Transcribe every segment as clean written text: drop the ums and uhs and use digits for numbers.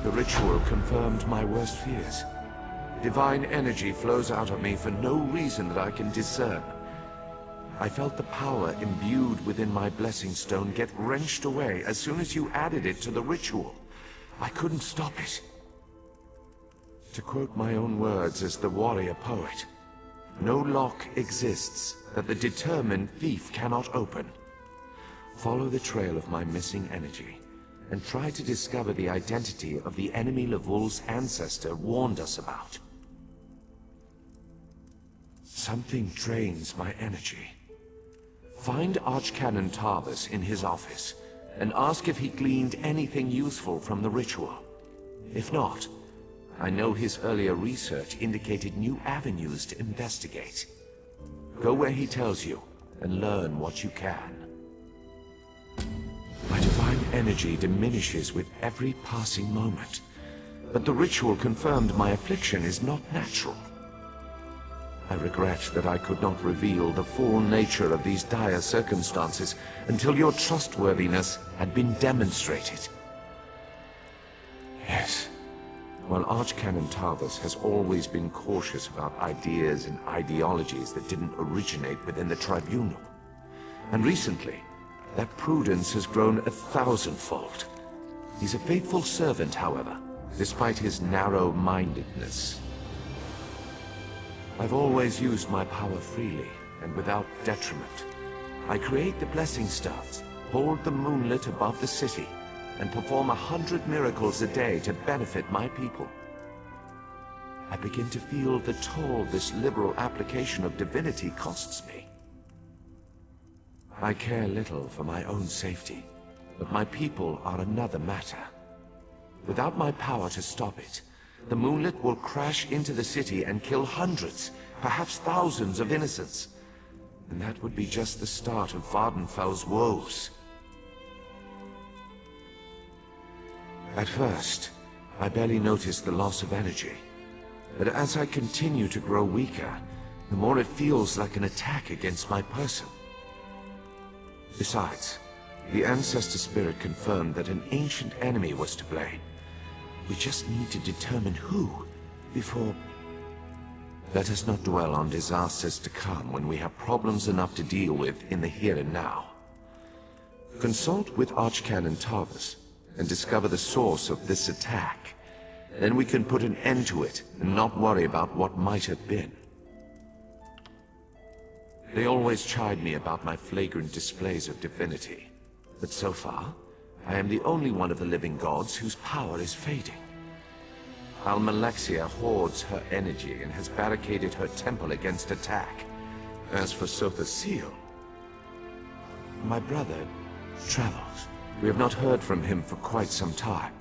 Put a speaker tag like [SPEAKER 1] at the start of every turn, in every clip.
[SPEAKER 1] The ritual confirmed my worst fears. Divine energy flows out of me for no reason that I can discern. I felt the power imbued within my blessing stone get wrenched away as soon as you added it to the ritual. I couldn't stop it. To quote my own words as the warrior poet, "No lock exists that the determined thief cannot open." Follow the trail of my missing energy, and try to discover the identity of the enemy Levul's ancestor warned us about. Something drains my energy. Find Archcanon Tarvus in his office, and ask if he gleaned anything useful from the ritual. If not, I know his earlier research indicated new avenues to investigate. Go where he tells you, and learn what you can. My divine energy diminishes with every passing moment, but the ritual confirmed my affliction is not natural. I regret that I could not reveal the full nature of these dire circumstances until your trustworthiness had been demonstrated. Yes, while Archcanon Tarvus has always been cautious about ideas and ideologies that didn't originate within the Tribunal, and recently, that prudence has grown 1,000-fold. He's a faithful servant, however, despite his narrow-mindedness. I've always used my power freely and without detriment. I create the blessing stones, hold the moonlit above the city, and perform 100 miracles a day to benefit my people. I begin to feel the toll this liberal application of divinity costs me. I care little for my own safety, but my people are another matter. Without my power to stop it, the moonlit will crash into the city and kill hundreds, perhaps thousands of innocents. And that would be just the start of Vvardenfell's woes. At first, I barely noticed the loss of energy. But as I continue to grow weaker, the more it feels like an attack against my person. Besides, the Ancestor Spirit confirmed that an ancient enemy was to blame. We just need to determine who, before... Let us not dwell on disasters to come when we have problems enough to deal with in the here and now. Consult with Archcanon Tarvus and discover the source of this attack. Then we can put an end to it and not worry about what might have been. They always chide me about my flagrant displays of divinity, but so far, I am the only one of the living gods whose power is fading. Almalexia hoards her energy and has barricaded her temple against attack. As for Sotha's seal, my brother travels. We have not heard from him for quite some time,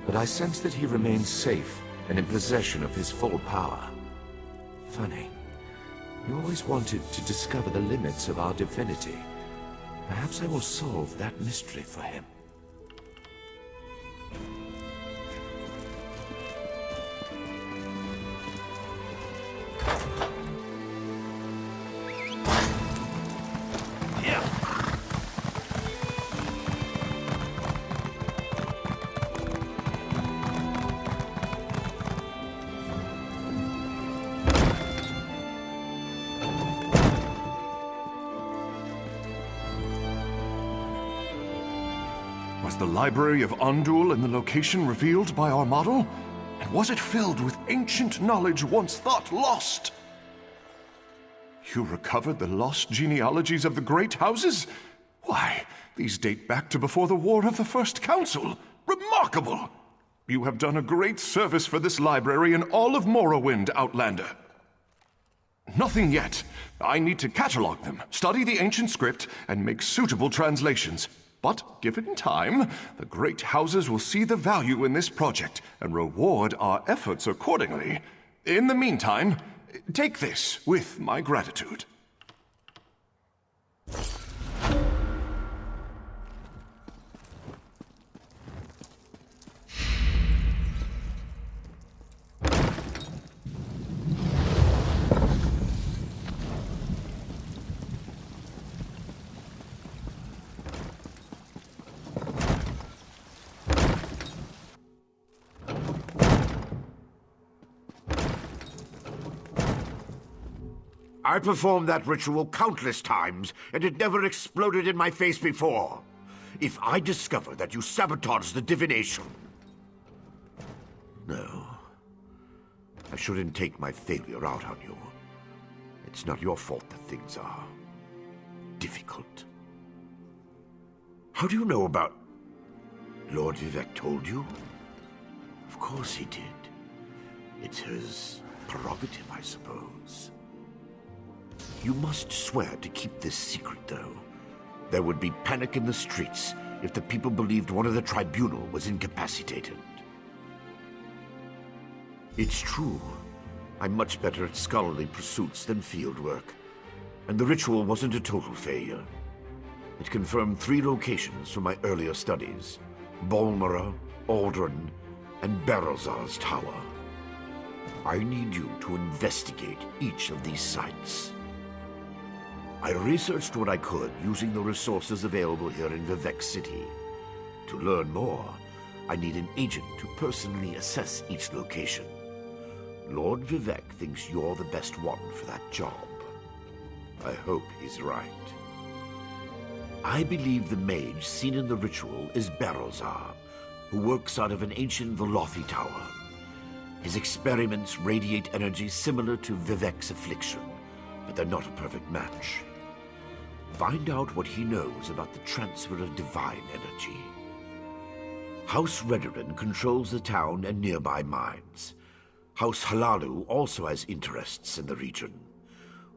[SPEAKER 1] but I sense that he remains safe and in possession of his full power. Funny. We always wanted to discover the limits of our divinity. Perhaps I will solve that mystery for him.
[SPEAKER 2] Was the library of Ald'ruhn in the location revealed by our model? And was it filled with ancient knowledge once thought lost? You recovered the lost genealogies of the great houses? Why, these date back to before the War of the First Council. Remarkable! You have done a great service for this library in all of Morrowind, Outlander. Nothing yet. I need to catalog them, study the ancient script, and make suitable translations. But, given time, the great houses will see the value in this project and reward our efforts accordingly. In the meantime, take this with my gratitude.
[SPEAKER 3] I performed that ritual countless times, and it never exploded in my face before. If I discover that you sabotaged the divination... No. I shouldn't take my failure out on you. It's not your fault that things are... difficult. How do you know about... Lord Vivec told you? Of course he did. It's his prerogative, I suppose. You must swear to keep this secret, though. There would be panic in the streets if the people believed one of the tribunal was incapacitated. It's true. I'm much better at scholarly pursuits than field work. And the ritual wasn't a total failure. It confirmed 3 locations from my earlier studies. Bolmora, Ald'ruhn, and Berelzar's tower. I need you to investigate each of these sites. I researched what I could using the resources available here in Vivec City. To learn more, I need an agent to personally assess each location. Lord Vivec thinks you're the best one for that job. I hope he's right. I believe the mage seen in the ritual is Berelzar, who works out of an ancient Velothi tower. His experiments radiate energy similar to Vivec's affliction, but they're not a perfect match. Find out what he knows about the transfer of divine energy. House Redoran controls the town and nearby mines. House Halalu also has interests in the region.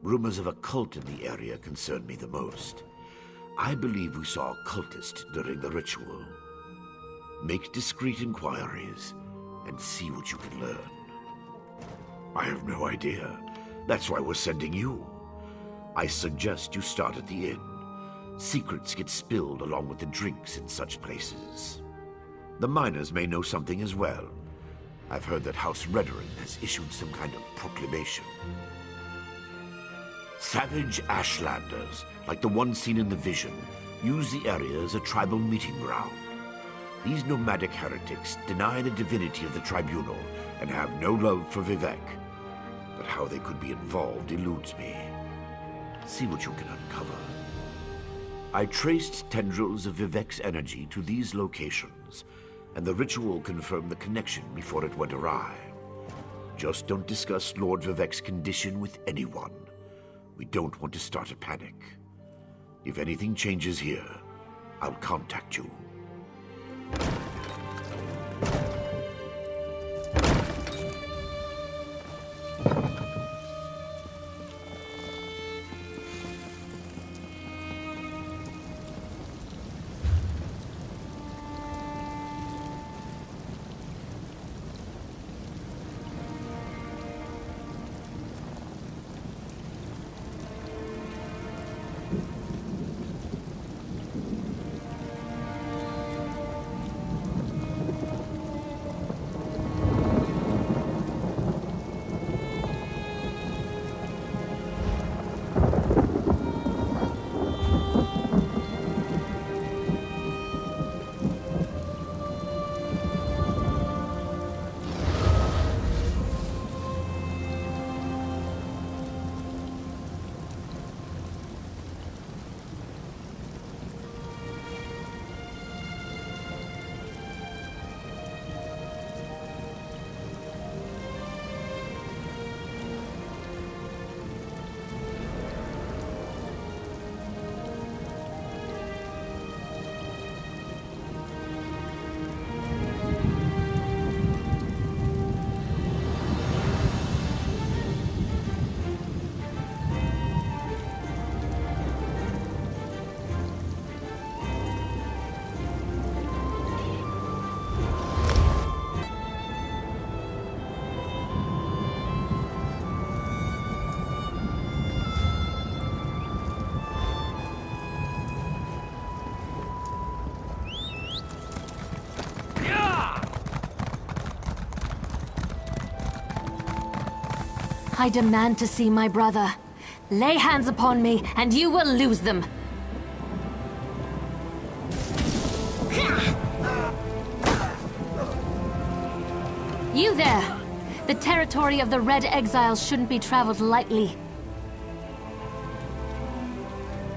[SPEAKER 3] Rumors of a cult in the area concern me the most. I believe we saw a cultist during the ritual. Make discreet inquiries and see what you can learn. I have no idea. That's why we're sending you. I suggest you start at the inn. Secrets get spilled along with the drinks in such places. The miners may know something as well. I've heard that House Redoran has issued some kind of proclamation. Savage Ashlanders, like the one seen in the vision, use the area as a tribal meeting ground. These nomadic heretics deny the divinity of the tribunal and have no love for Vivec. But how they could be involved eludes me. See what you can uncover. I traced tendrils of Vivec's energy to these locations, and the ritual confirmed the connection before it went awry. Just don't discuss Lord Vivec's condition with anyone. We don't want to start a panic. If anything changes here, I'll contact you.
[SPEAKER 4] I demand to see my brother. Lay hands upon me, and you will lose them. You there! The territory of the Red Exiles shouldn't be traveled lightly.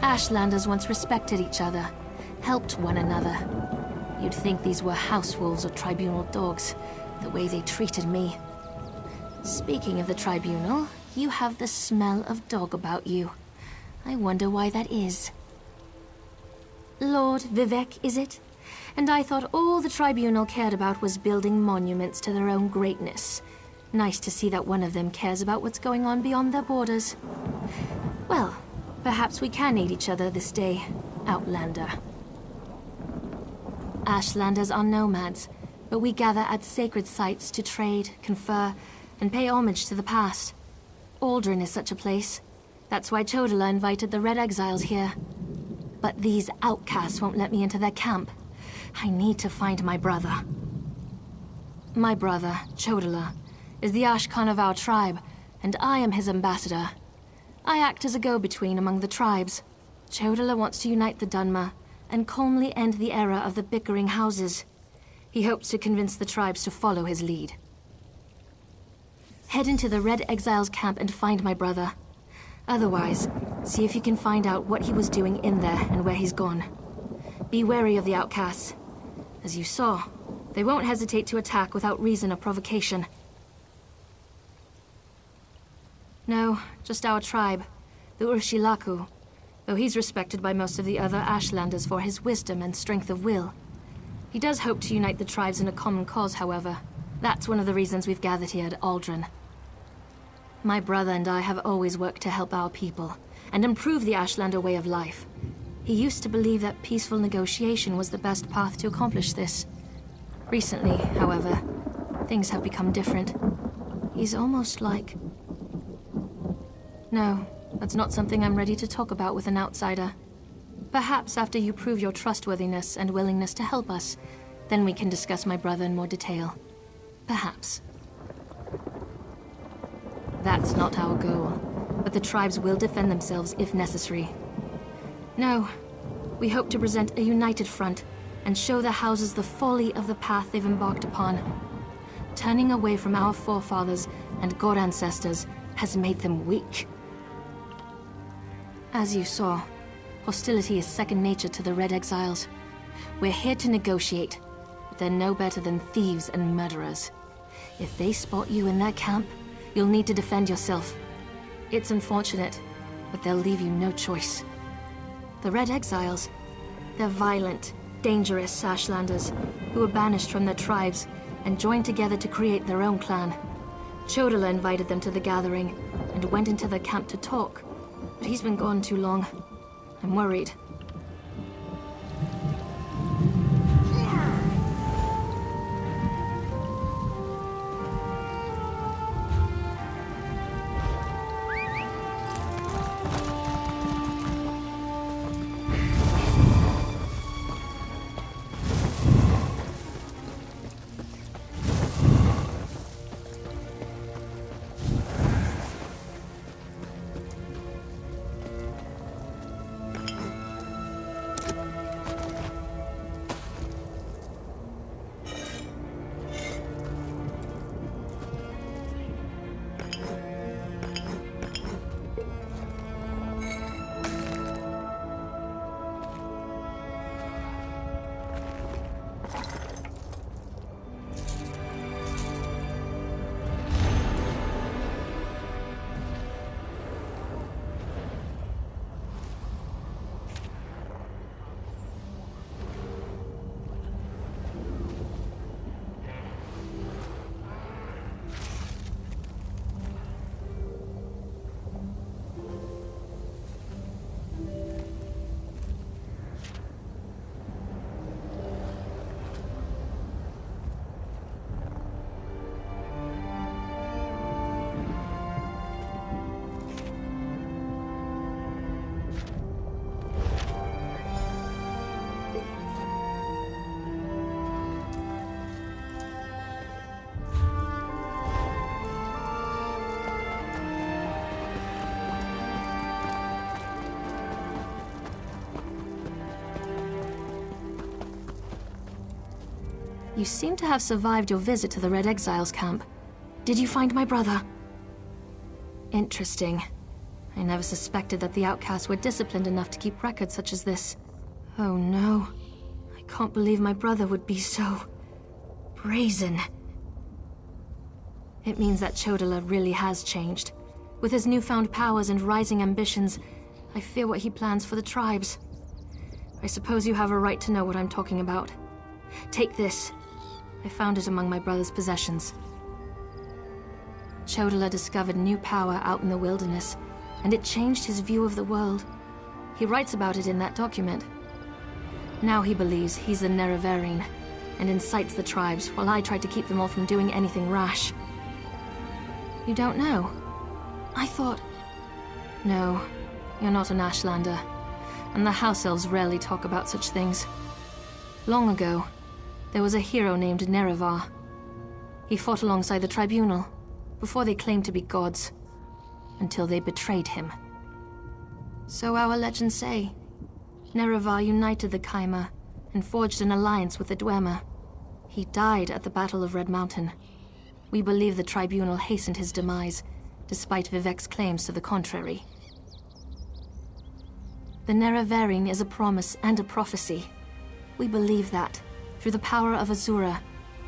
[SPEAKER 4] Ashlanders once respected each other, helped one another. You'd think these were house wolves or tribunal dogs, the way they treated me. Speaking of the tribunal, you have the smell of dog about you. I wonder why that is. Lord Vivec, is it? And I thought all the tribunal cared about was building monuments to their own greatness. Nice to see that one of them cares about what's going on beyond their borders. Well, perhaps we can aid each other this day, Outlander. Ashlanders are nomads, but we gather at sacred sites to trade, confer, and pay homage to the past. Ald'ruhn is such a place. That's why Chodala invited the Red Exiles here. But these outcasts won't let me into their camp. I need to find my brother. My brother, Chodala, is the Archcanon of our tribe, and I am his ambassador. I act as a go-between among the tribes. Chodala wants to unite the Dunmer and calmly end the era of the bickering houses. He hopes to convince the tribes to follow his lead. Head into the Red Exiles camp and find my brother. Otherwise, see if you can find out what he was doing in there and where he's gone. Be wary of the outcasts. As you saw, they won't hesitate to attack without reason or provocation. No, just our tribe, the Urshilaku, though he's respected by most of the other Ashlanders for his wisdom and strength of will. He does hope to unite the tribes in a common cause, however. That's one of the reasons we've gathered here at Ald'ruhn. My brother and I have always worked to help our people, and improve the Ashlander way of life. He used to believe that peaceful negotiation was the best path to accomplish this. Recently, however, things have become different. He's almost like... No, that's not something I'm ready to talk about with an outsider. Perhaps after you prove your trustworthiness and willingness to help us, then we can discuss my brother in more detail. Perhaps. That's not our goal, but the tribes will defend themselves if necessary. No, we hope to present a united front and show the houses the folly of the path they've embarked upon. Turning away from our forefathers and god ancestors has made them weak. As you saw, hostility is second nature to the Red Exiles. We're here to negotiate, but they're no better than thieves and murderers. If they spot you in their camp, you'll need to defend yourself. It's unfortunate, but they'll leave you no choice. The Red Exiles, they're violent, dangerous Ashlanders who were banished from their tribes and joined together to create their own clan. Chodala invited them to the gathering and went into their camp to talk, but he's been gone too long. I'm worried. You seem to have survived your visit to the Red Exiles camp. Did you find my brother? Interesting. I never suspected that the outcasts were disciplined enough to keep records such as this. Oh no. I can't believe my brother would be so... brazen. It means that Chodala really has changed. With his newfound powers and rising ambitions, I fear what he plans for the tribes. I suppose you have a right to know what I'm talking about. Take this. I found it among my brother's possessions. Chodala discovered new power out in the wilderness, and it changed his view of the world. He writes about it in that document. Now he believes he's the Nerevarine, and incites the tribes, while I try to keep them all from doing anything rash. You don't know? I thought... No, you're not an Ashlander, and the House Elves rarely talk about such things. Long ago, there was a hero named Nerevar. He fought alongside the Tribunal, before they claimed to be gods, until they betrayed him. So our legends say. Nerevar united the Kaima and forged an alliance with the Dwemer. He died at the Battle of Red Mountain. We believe the Tribunal hastened his demise, despite Vivec's claims to the contrary. The Nerevarine is a promise and a prophecy. We believe that, through the power of Azura,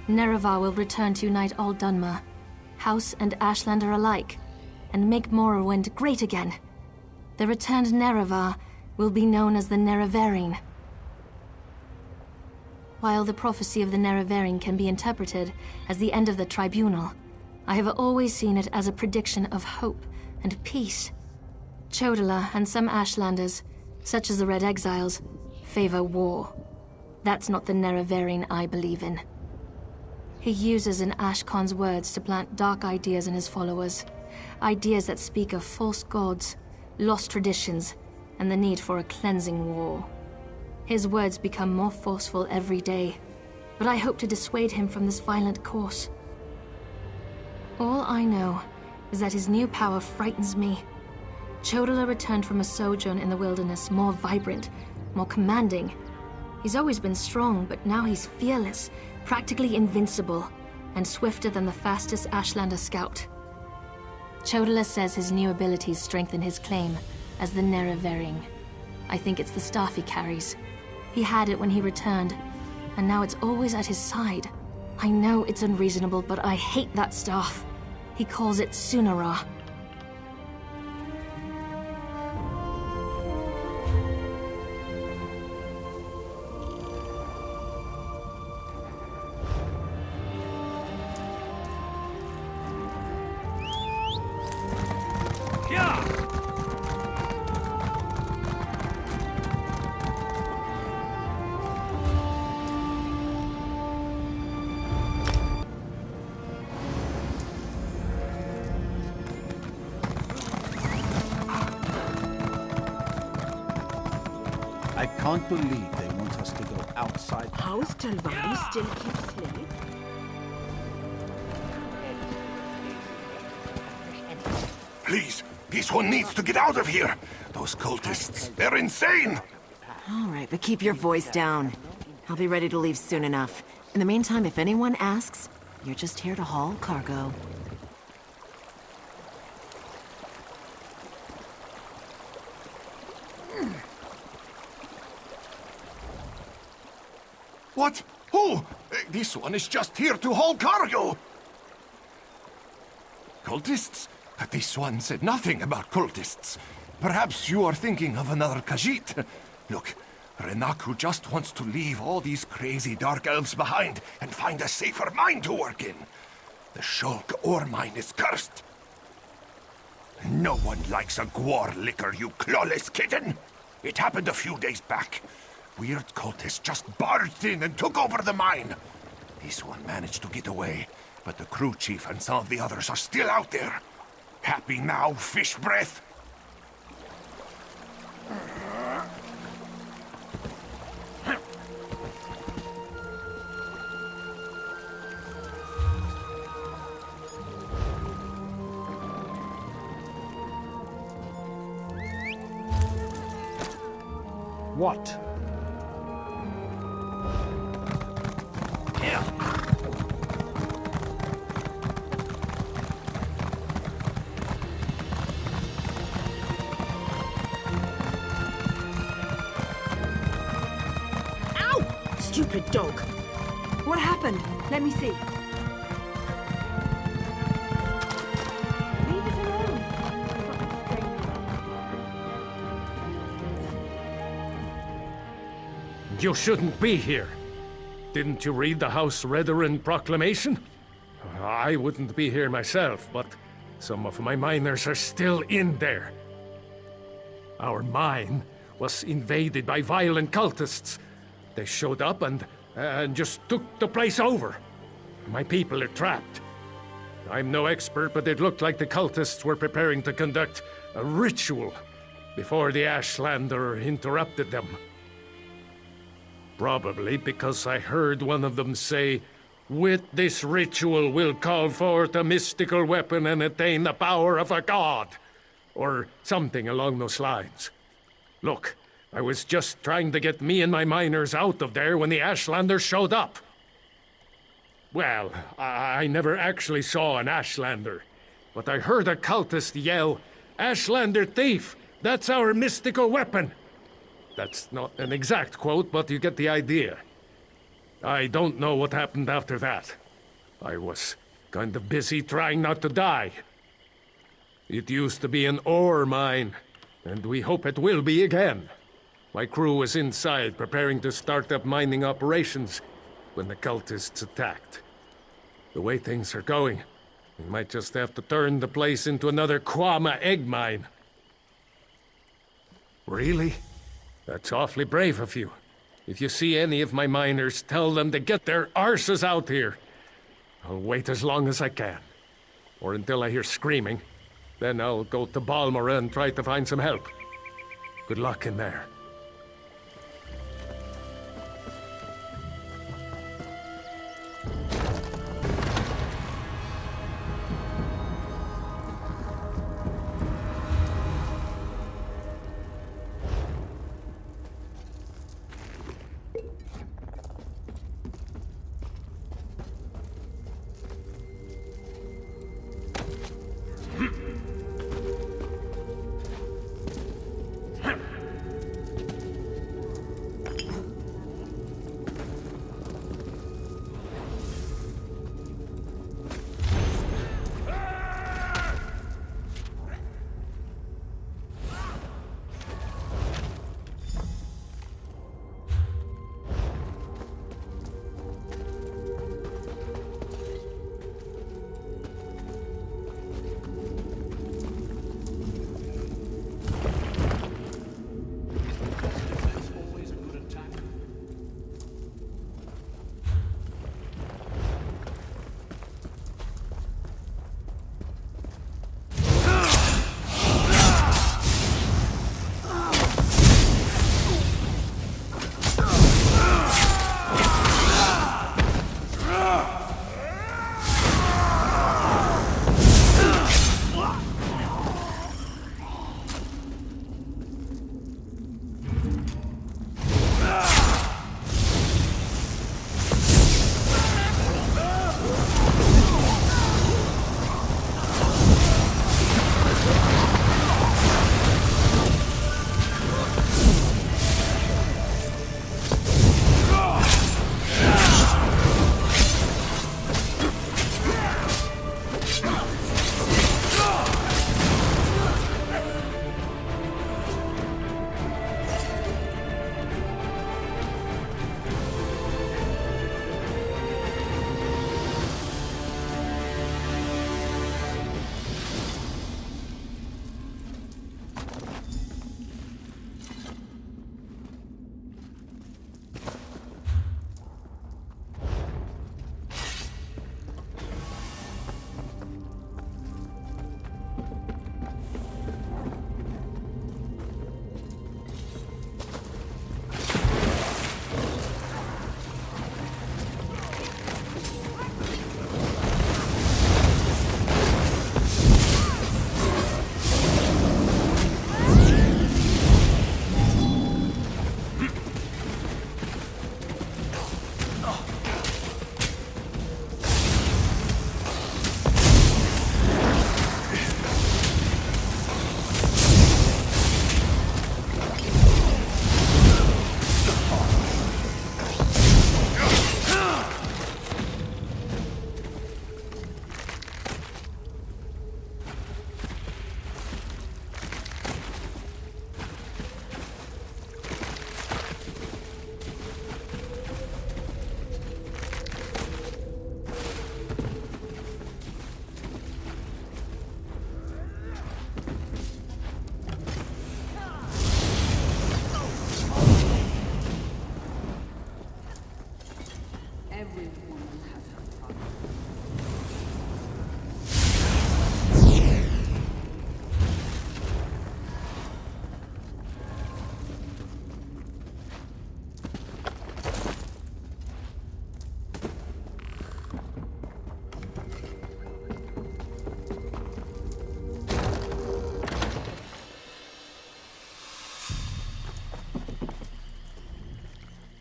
[SPEAKER 4] Nerevar will return to unite all Dunmer, House and Ashlander alike, and make Morrowind great again. The returned Nerevar will be known as the Nerevarine. While the prophecy of the Nerevarine can be interpreted as the end of the Tribunal, I have always seen it as a prediction of hope and peace. Chodala and some Ashlanders, such as the Red Exiles, favor war. That's not the Nerevarine I believe in. He uses an Ashcon's words to plant dark ideas in his followers. Ideas that speak of false gods, lost traditions, and the need for a cleansing war. His words become more forceful every day, but I hope to dissuade him from this violent course. All I know is that his new power frightens me. Chodala returned from a sojourn in the wilderness more vibrant, more commanding. He's always been strong, but now he's fearless, practically invincible, and swifter than the fastest Ashlander scout. Chodala says his new abilities strengthen his claim as the Nerevarine. I think it's the staff he carries. He had it when he returned, and now it's always at his side. I know it's unreasonable, but I hate that staff. He calls it Sunara.
[SPEAKER 5] I can't believe they want us to go outside.
[SPEAKER 6] How's Talvari still keeps living?
[SPEAKER 2] Please, this one needs to get out of here. Those cultists, they're insane.
[SPEAKER 6] All right, but keep your voice down. I'll be ready to leave soon enough. In the meantime, if anyone asks, you're just here to haul cargo.
[SPEAKER 2] What? Who? This one is just here to haul cargo. Cultists? This one said nothing about cultists. Perhaps you are thinking of another Khajiit. Look, Renaku just wants to leave all these crazy dark elves behind and find a safer mine to work in. The Shulk ore mine is cursed. No one likes a Gwar liquor, you clawless kitten. It happened a few days back. Weird cultists just barged in and took over the mine. This one managed to get away, but the crew chief and some of the others are still out there. Happy now, fish breath?
[SPEAKER 5] What?
[SPEAKER 6] stupid dog.
[SPEAKER 7] What happened? Let me see. Leave it alone.
[SPEAKER 8] You shouldn't be here. Didn't you read the House Redarin proclamation? I wouldn't be here myself, but some of my miners are still in there. Our mine was invaded by violent cultists. They showed up and just took the place over. My people are trapped. I'm no expert, but it looked like the cultists were preparing to conduct a ritual before the Ashlander interrupted them. Probably because I heard one of them say, "With this ritual we'll call forth a mystical weapon and attain the power of a god," or something along those lines. Look, I was just trying to get me and my miners out of there when the Ashlander showed up. Well, I never actually saw an Ashlander, but I heard a cultist yell, "Ashlander thief! That's our mystical weapon!" That's not an exact quote, but you get the idea. I don't know what happened after that. I was kind of busy trying not to die. It used to be an ore mine, and we hope it will be again. My crew was inside preparing to start up mining operations when the cultists attacked. The way things are going, we might just have to turn the place into another Kwama egg mine. Really? That's awfully brave of you. If you see any of my miners, tell them to get their arses out here. I'll wait as long as I can. Or until I hear screaming. Then I'll go to Balmora and try to find some help. Good luck in there.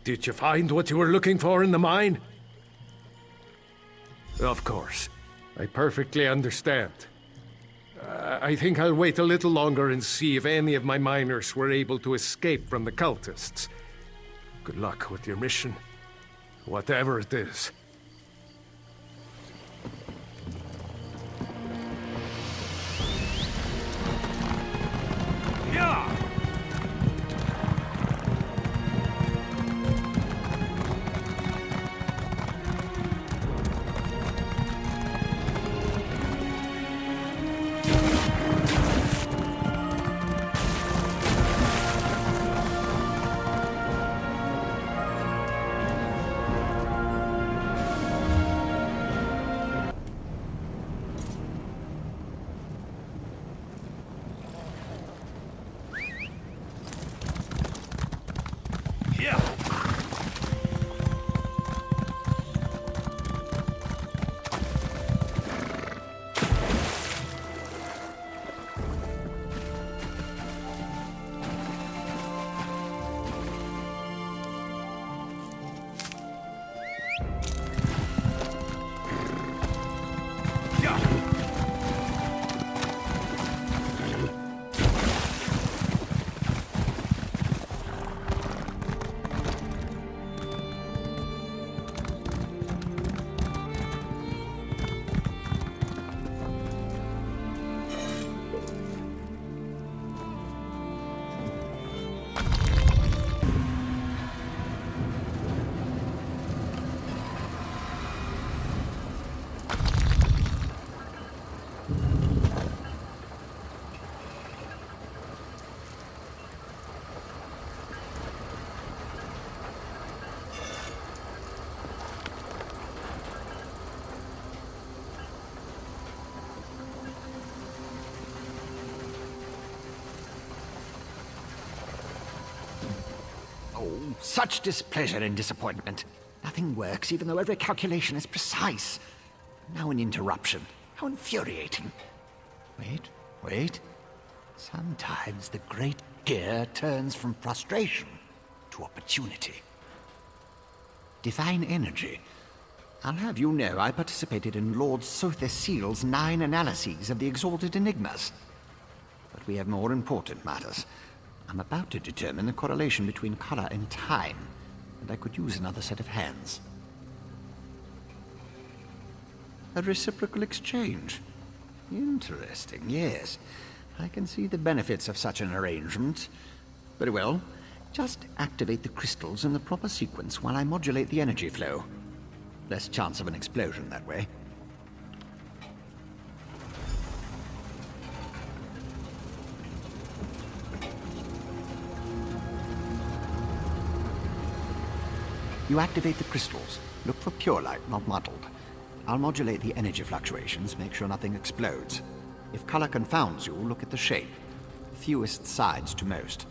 [SPEAKER 8] Did you find what you were looking for in the mine? Of course. I perfectly understand. I think I'll wait a little longer and see if any of my miners were able to escape from the cultists. Good luck with your mission, whatever it is. Yeah!
[SPEAKER 9] Oh, such displeasure and disappointment. Nothing works, even though every calculation is precise. Now an interruption. How infuriating. Wait. Sometimes the great gear turns from frustration to opportunity. Divine energy. I'll have you know I participated in Lord Sother Seal's 9 analyses of the Exalted Enigmas. But we have more important matters. I'm about to determine the correlation between color and time, and I could use another set of hands. A reciprocal exchange. Interesting, yes. I can see the benefits of such an arrangement. Very well. Just activate the crystals in the proper sequence while I modulate the energy flow. Less chance of an explosion that way. You activate the crystals. Look for pure light, not muddled. I'll modulate the energy fluctuations, make sure nothing explodes. If color confounds you, look at the shape. Fewest sides to most.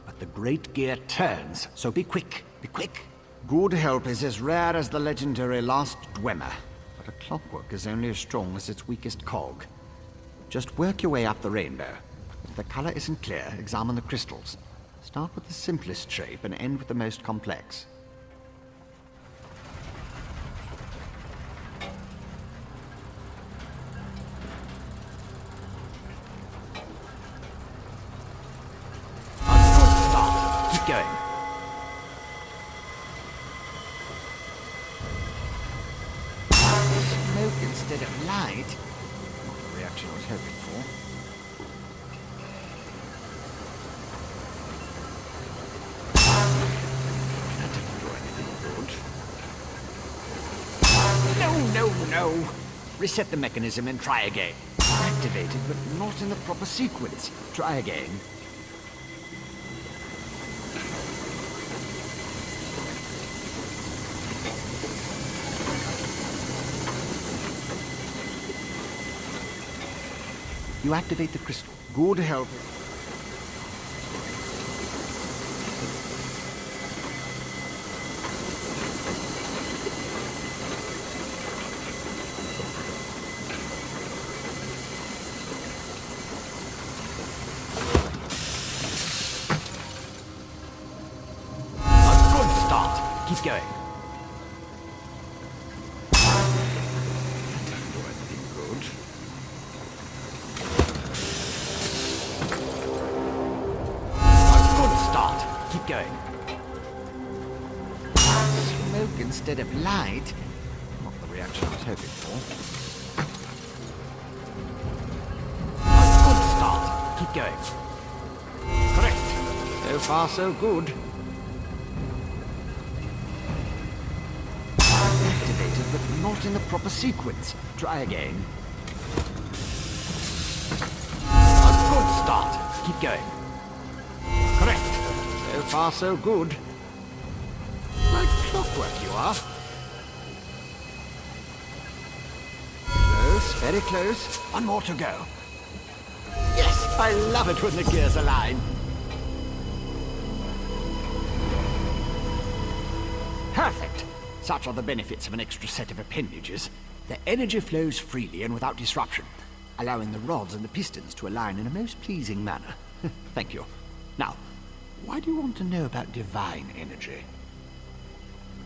[SPEAKER 9] But the great gear turns, so be quick, be quick. Good help is as rare as the legendary Last Dwemer, but a clockwork is only as strong as its weakest cog. Just work your way up the rainbow. If the color isn't clear, examine the crystals. Start with the simplest shape and end with the most complex. Going. Smoke instead of light. Not the reaction I was hoping for. That didn't do anything good. No. Reset the mechanism and try again. Activated, but not in the proper sequence. Try again. You activate the crystal. Good help. A good start. going. That doesn't do anything good. A good start. Keep going. Smoke instead of light. Not the reaction I was hoping for. A good start. Keep going. Correct. So far, so good. Activated, but not in the proper sequence. Try again. A good start. Keep going. Correct. So far, so good. Like clockwork you are. Close, very close. One more to go. Yes, I love it when the gears align. Perfect. Such are the benefits of an extra set of appendages. The energy flows freely and without disruption, allowing the rods and the pistons to align in a most pleasing manner. Thank you. Now, why do you want to know about divine energy?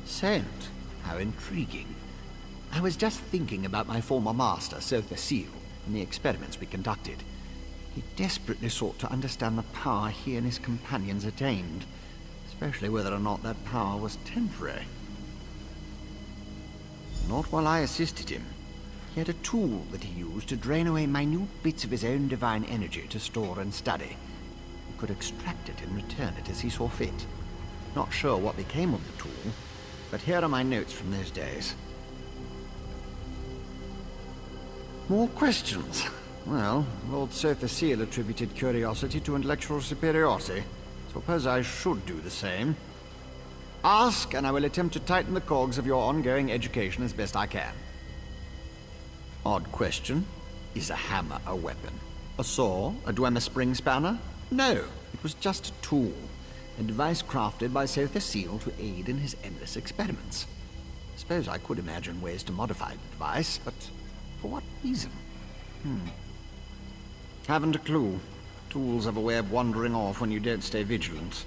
[SPEAKER 9] Scent. How intriguing. I was just thinking about my former master, Sotha Seal, and the experiments we conducted. He desperately sought to understand the power he and his companions attained, especially whether or not that power was temporary. Not while I assisted him. He had a tool that he used to drain away minute bits of his own divine energy to store and study. He could extract it and return it as he saw fit. Not sure what became of the tool, but here are my notes from those days. More questions? Well, Lord Sotha Seal attributed curiosity to intellectual superiority. Suppose I should do the same. Ask, and I will attempt to tighten the cogs of your ongoing education as best I can. Odd question. Is a hammer a weapon? A saw? A Dwemer spring spanner? No, it was just a tool. A device crafted by Sotha Seal to aid in his endless experiments. Suppose I could imagine ways to modify the device, but for what reason? Haven't a clue. Tools have a way of wandering off when you don't stay vigilant.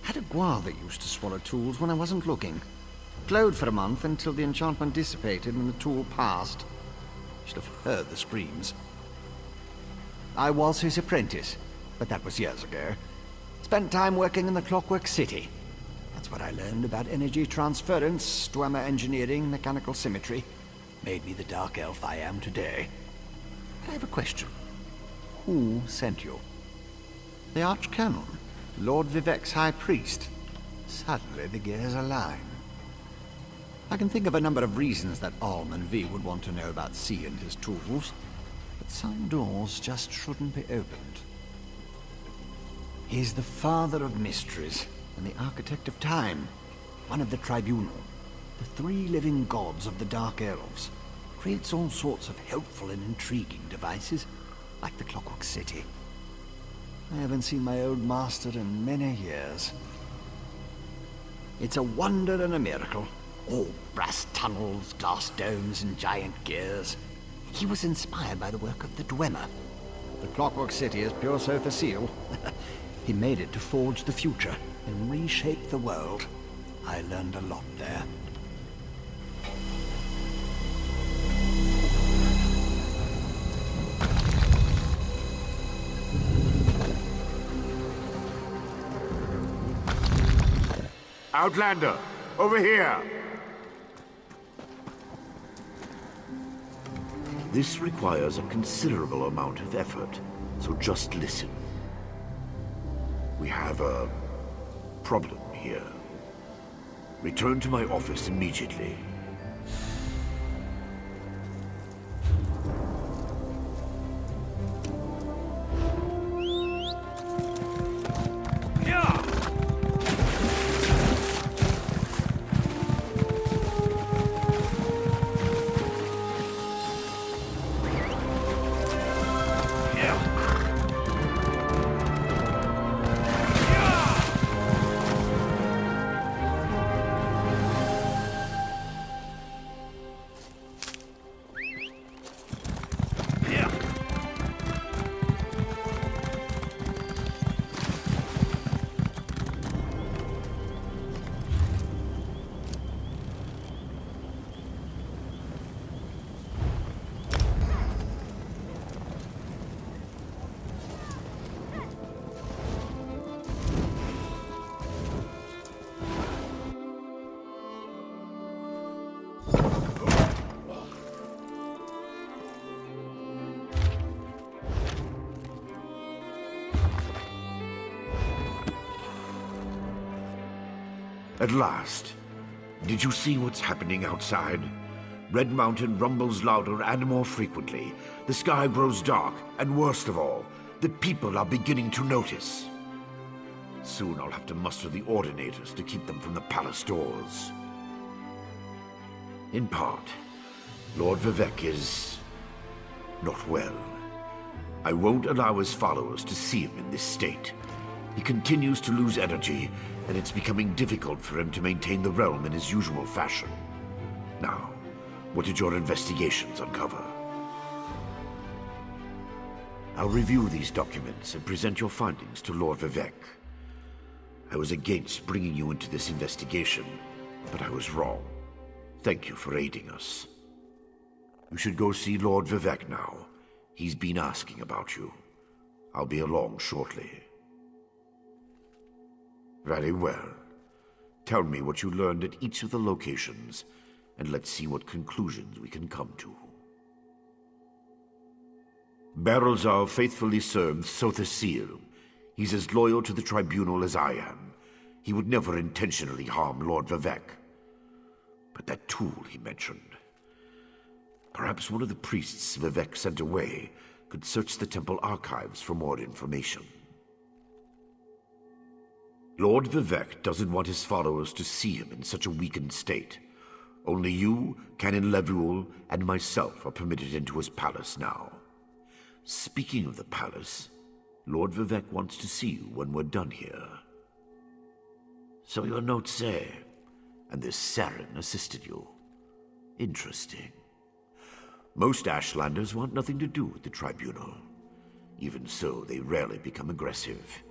[SPEAKER 9] Had a guar that used to swallow tools when I wasn't looking. Glowed for a month until the enchantment dissipated and the tool passed. Should have heard the screams. I was his apprentice, but that was years ago. Spent time working in the Clockwork City. That's what I learned about energy transference, Dwemer engineering, mechanical symmetry. Made me the dark elf I am today. I have a question. Who sent you? The Archcanon, Lord Vivec's High Priest. Suddenly the gears align. I can think of a number of reasons that Alm and V would want to know about C and his tools, but some doors just shouldn't be opened. He's the father of mysteries and the architect of time, one of the Tribunal, the three living gods of the Dark Elves. Creates all sorts of helpful and intriguing devices, like the Clockwork City. I haven't seen my old master in many years. It's a wonder and a miracle. All brass tunnels, glass domes, and giant gears. He was inspired by the work of the Dwemer. The Clockwork City is pure Sotha Seal. He made it to forge the future and reshape the world. I learned a lot there.
[SPEAKER 3] Outlander, over here! This requires a considerable amount of effort, so just listen. We have a problem here. Return to my office immediately. At last. Did you see what's happening outside? Red Mountain rumbles louder and more frequently. The sky grows dark, and worst of all, the people are beginning to notice. Soon I'll have to muster the Ordinators to keep them from the palace doors. In part, Lord Vivec is not well. I won't allow his followers to see him in this state. He continues to lose energy, and it's becoming difficult for him to maintain the realm in his usual fashion. Now, what did your investigations uncover? I'll review these documents and present your findings to Lord Vivec. I was against bringing you into this investigation, but I was wrong. Thank you for aiding us. You should go see Lord Vivec now. He's been asking about you. I'll be along shortly. Very well. Tell me what you learned at each of the locations, and let's see what conclusions we can come to. Barrelzal faithfully served Sotha Sil. He's as loyal to the Tribunal as I am. He would never intentionally harm Lord Vivec. But that tool he mentioned... Perhaps one of the priests Vivec sent away could search the temple archives for more information. Lord Vivec doesn't want his followers to see him in such a weakened state. Only you, Canon Levuel, and myself are permitted into his palace now. Speaking of the palace, Lord Vivec wants to see you when we're done here. So your notes say, and this Saren assisted you. Interesting. Most Ashlanders want nothing to do with the Tribunal. Even so, they rarely become aggressive.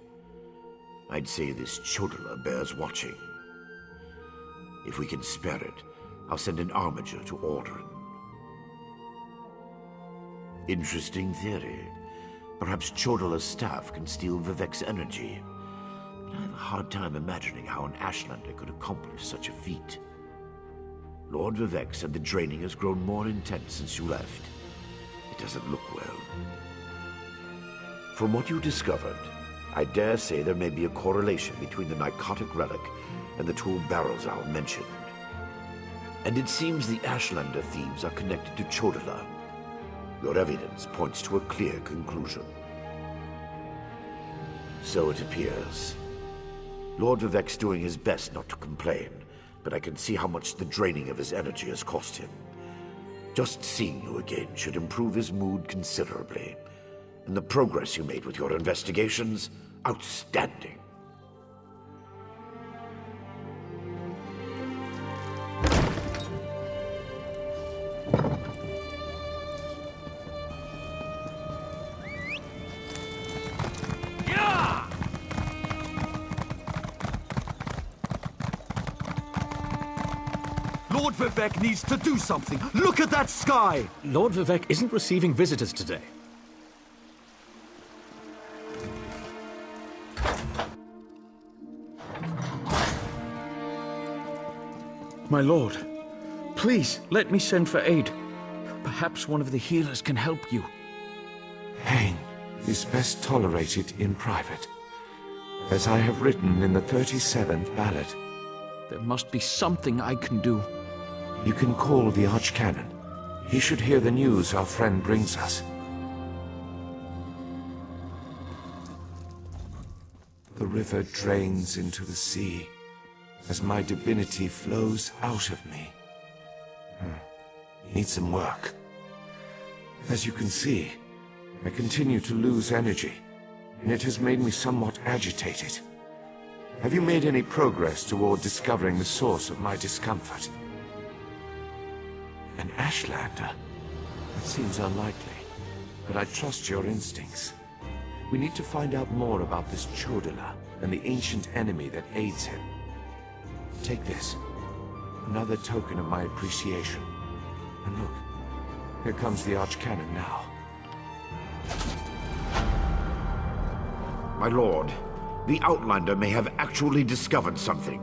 [SPEAKER 3] I'd say this Chodala bears watching. If we can spare it, I'll send an armiger to Ald'ruhn. Interesting theory. Perhaps Chodala's staff can steal Vivec's energy. But I have a hard time imagining how an Ashlander could accomplish such a feat. Lord Vivec said the draining has grown more intense since you left. It doesn't look well. From what you discovered, I dare say there may be a correlation between the narcotic relic and the tool Barrelzal mentioned. And it seems the Ashlander thieves are connected to Chodala. Your evidence points to a clear conclusion. So it appears. Lord Vivec's doing his best not to complain, but I can see how much the draining of his energy has cost him. Just seeing you again should improve his mood considerably. And the progress you made with your investigations, outstanding.
[SPEAKER 10] Lord Vivec needs to do something. Look at that sky!
[SPEAKER 11] Lord Vivec isn't receiving visitors today. My lord, please let me send for aid. Perhaps one of the healers can help you.
[SPEAKER 1] Pain is best tolerated in private, as I have written in the 37th ballad.
[SPEAKER 11] There must be something I can do.
[SPEAKER 1] You can call the Archcanon. He should hear the news our friend brings us. The river drains into the sea as my divinity flows out of me. Needs some work. As you can see, I continue to lose energy, and it has made me somewhat agitated. Have you made any progress toward discovering the source of my discomfort? An Ashlander? That seems unlikely, but I trust your instincts. We need to find out more about this Chodala and the ancient enemy that aids him. Take this. Another token of my appreciation. And look, here comes the Archcanon now.
[SPEAKER 3] My lord, the Outlander may have actually discovered something.